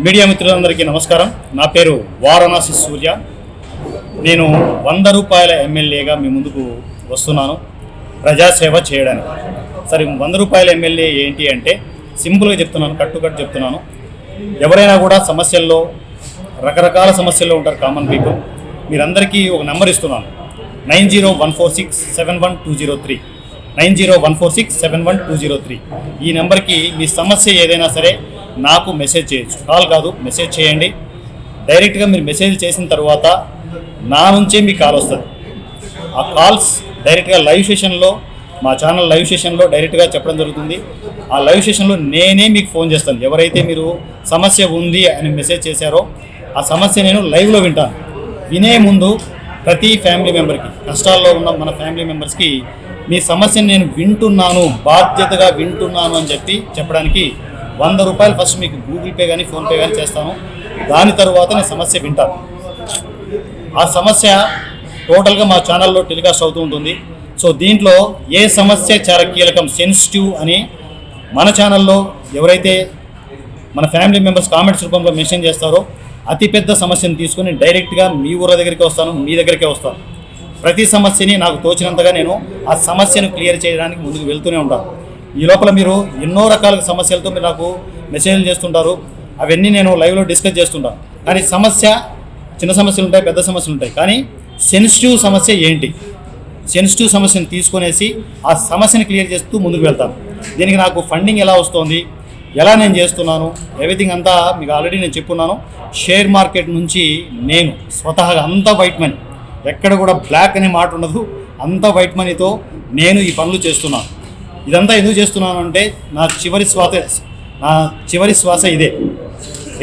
Media మిత్రులందరికీ నమస్కారం. నా పేరు వారణాసి సూర్య. నేను 100 రూపాయల ఎమ్మెల్యేగా మీ ముందుకు వస్తున్నాను ప్రజాసేవ చేయడానికి. సరే, 100 రూపాయల ఎమ్మెల్యే ఏంటి అంటే సింపుల్గా చెప్తున్నాను, కట్టుకట్టు చెప్తున్నాను. ఎవరైనా కూడా సమస్యల్లో రకరకాల సమస్యల్లో ఉంటారు కామన్ పీపుల్. మీరందరికీ ఒక నెంబర్ ఇస్తున్నాను, 9014671203. 9014671203. ఈ నెంబర్కి మీ సమస్య ఏదైనా సరే నాకు మెసేజ్ చేయొచ్చు. కాల్ కాదు, మెసేజ్ చేయండి. డైరెక్ట్గా మీరు మెసేజ్ చేసిన తర్వాత నా నుంచే మీ కాల్ వస్తుంది. ఆ కాల్స్ డైరెక్ట్గా లైవ్ సెషన్లో, మా ఛానల్ లైవ్ సెషన్లో డైరెక్ట్గా చెప్పడం జరుగుతుంది. ఆ లైవ్ సెషన్లో నేనే మీకు ఫోన్ చేస్తాను. ఎవరైతే మీరు సమస్య ఉంది అని మెసేజ్ చేశారో ఆ సమస్య నేను లైవ్లో వింటాను. వినే ముందు ప్రతి ఫ్యామిలీ మెంబర్కి, కష్టాల్లో ఉన్న మన ఫ్యామిలీ మెంబర్స్కి మీ సమస్యను నేను వింటున్నాను, బాధ్యతగా వింటున్నాను అని చెప్పడానికి 100 రూపాయలు ఫస్ట్ మీకు గూగుల్ పే కానీ ఫోన్పే కానీ చేస్తాను. దాని తర్వాత నేను సమస్య వింటాను. ఆ సమస్య టోటల్గా మా ఛానల్లో టెలికాస్ట్ అవుతూ ఉంటుంది. సో దీంట్లో ఏ సమస్య చాలా కీలకం, సెన్సిటివ్ అని మన ఛానల్లో ఎవరైతే మన ఫ్యామిలీ మెంబర్స్ కామెంట్స్ రూపంలో మెన్షన్ చేస్తారో అతిపెద్ద సమస్యను తీసుకొని డైరెక్ట్గా మీ ఊళ్ళ దగ్గరికి వస్తాను, మీ దగ్గరికే వస్తాను. ప్రతి సమస్యని నాకు తోచినంతగా నేను ఆ సమస్యను క్లియర్ చేయడానికి ముందుకు వెళ్తూనే ఉంటాను. ఈ లోపల మీరు ఎన్నో రకాల సమస్యలతో మీరు నాకు మెసేజ్లు చేస్తుంటారు. అవన్నీ నేను లైవ్లో డిస్కస్ చేస్తుంటాను. కానీ సమస్య, చిన్న సమస్యలు ఉంటాయి, పెద్ద సమస్యలు ఉంటాయి. కానీ సెన్సిటివ్ సమస్య ఏంటి, సెన్సిటివ్ సమస్యను తీసుకునేసి ఆ సమస్యను క్లియర్ చేస్తూ ముందుకు వెళ్తాను. దీనికి నాకు ఫండింగ్ ఎలా వస్తుంది, ఎలా నేను చేస్తున్నాను, ఎవ్రీథింగ్ అంతా మీకు ఆల్రెడీ నేను చెప్పున్నాను. షేర్ మార్కెట్ నుంచి నేను స్వతహాగా అంతా వైట్ మనీ, ఎక్కడ కూడా బ్లాక్ అనే మాట ఉండదు, అంత వైట్ మనీతో నేను ఈ పనులు చేస్తున్నాను. ఇదంతా ఎందుకు చేస్తున్నాను అంటే నా చివరి శ్వాస ఇదే.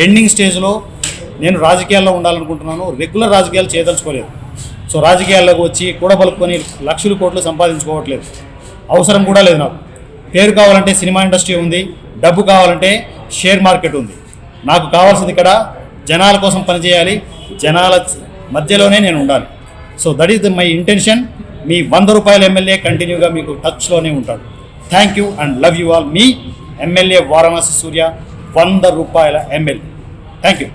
ఎండింగ్ స్టేజ్లో నేను రాజకీయాల్లో ఉండాలనుకుంటున్నాను. రెగ్యులర్ రాజకీయాలు చేయదలుచుకోలేదు. సో రాజకీయాల్లోకి వచ్చి కూడబలుకొని లక్షలు కోట్లు సంపాదించుకోవట్లేదు, అవసరం కూడా లేదు. నాకు పేరు కావాలంటే సినిమా ఇండస్ట్రీ ఉంది, డబ్బు కావాలంటే షేర్ మార్కెట్ ఉంది. నాకు కావాల్సింది ఇక్కడ జనాల కోసం పనిచేయాలి, జనాల మధ్యలోనే నేను ఉండాలి. So that is my intention. మీ 100 రూపాయల ఎమ్మెల్యే కంటిన్యూగా మీకు టచ్లోనే ఉంటాడు. Thank you and love you all. మీ ఎమ్మెల్యే వారణాసి సూర్య, 100 రూపాయల ఎమ్మెల్యే. Thank you.